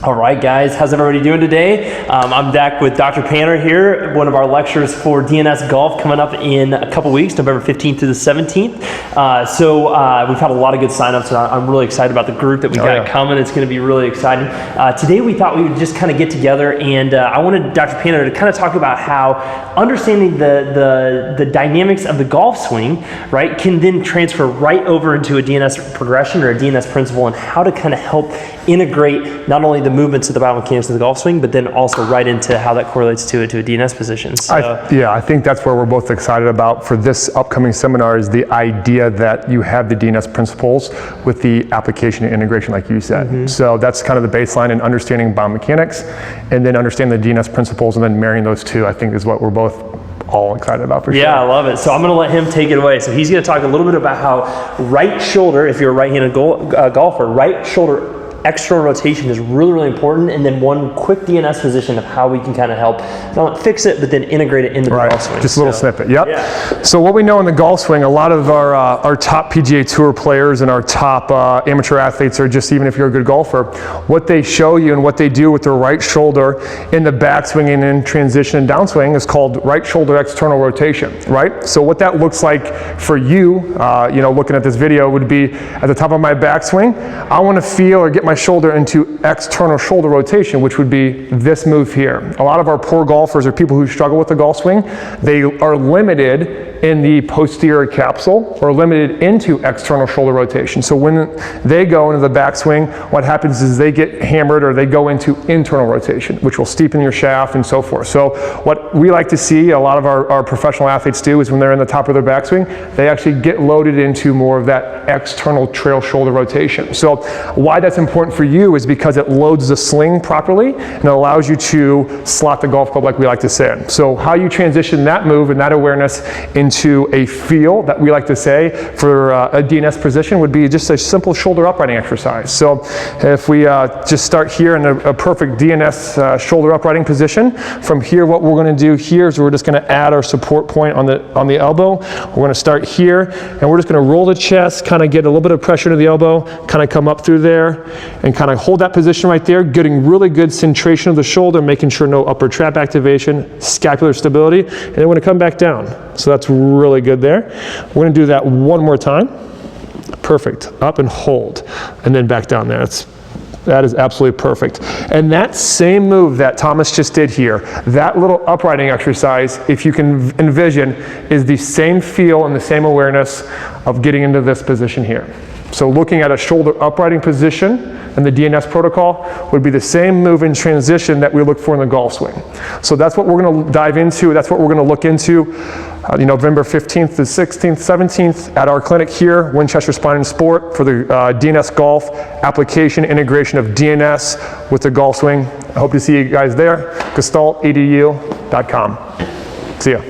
All right, guys, how's everybody doing today? I'm back with Dr. Panter here, one of our lectures for DNS Golf coming up in a couple weeks, November 15th to the 17th. We've had a lot of good signups, and I'm really excited about the group that we got coming. It's going to be really exciting. Today we thought we would just kind of get together, and I wanted Dr. Panter to kind of talk about how understanding the dynamics of the golf swing, right, can then transfer right over into a DNS progression or a DNS principle, and how to kind of help integrate not only the movements of the biomechanics of the golf swing, but then also right into how that correlates to a DNS position. So, I think that's where we're both excited about for this upcoming seminar, is the idea that you have the DNS principles with the application and integration, like you said. So that's kind of the baseline in understanding biomechanics, and then understanding the DNS principles, and then marrying those two, I think, is what we're both all excited about for sure. Yeah, I love it. So I'm going to let him take it away. So he's going to talk a little bit about how right shoulder, if you're a right-handed golfer, right shoulder external rotation is really, really important, and then one quick DNS position of how we can kind of help not fix it, but then integrate it into the golf swing. Just a little snippet. Yep. So what we know in the golf swing, a lot of our top PGA Tour players and our top amateur athletes, or just even if you're a good golfer, what they show you and what they do with their right shoulder in the backswing and in transition and downswing is called right shoulder external rotation, right? So what that looks like for you, looking at this video, would be at the top of my backswing, I want to feel or get my shoulder into external shoulder rotation, which would be this move here. A lot of our poor golfers or people who struggle with the golf swing, they are limited in the posterior capsule or limited into external shoulder rotation. So when they go into the backswing, what happens is they get hammered, or they go into internal rotation, which will steepen your shaft and so forth. So what we like to see a lot of our professional athletes do is when they're in the top of their backswing, they actually get loaded into more of that external trail shoulder rotation. So why that's important for you is because it loads the sling properly and it allows you to slot the golf club, like we like to say. So how you transition that move and that awareness into a feel, that we like to say, for a DNS position would be just a simple shoulder uprighting exercise. So if we just start here in a perfect DNS shoulder uprighting position, from here what we're going to do here is we're just going to add our support point on the elbow. We're going to start here, and we're just going to roll the chest, kind of get a little bit of pressure to the elbow, kind of come up through there, and kind of hold that position right there, getting really good centration of the shoulder, making sure no upper trap activation, scapular stability, and then we're going to come back down. So that's really good there. We're going to do that one more time. Perfect. Up and hold, and then back down there. That is absolutely perfect. And that same move that Thomas just did here, that little uprighting exercise, if you can envision, is the same feel and the same awareness of getting into this position here. So looking at a shoulder uprighting position and the DNS protocol would be the same move in transition that we look for in the golf swing. So that's what we're going to dive into. That's what we're going to look into November 15th to 16th, 17th at our clinic here, Winchester Spine and Sport, for the DNS Golf application integration of DNS with the golf swing. I hope to see you guys there. Gestalt, edu.com. See ya.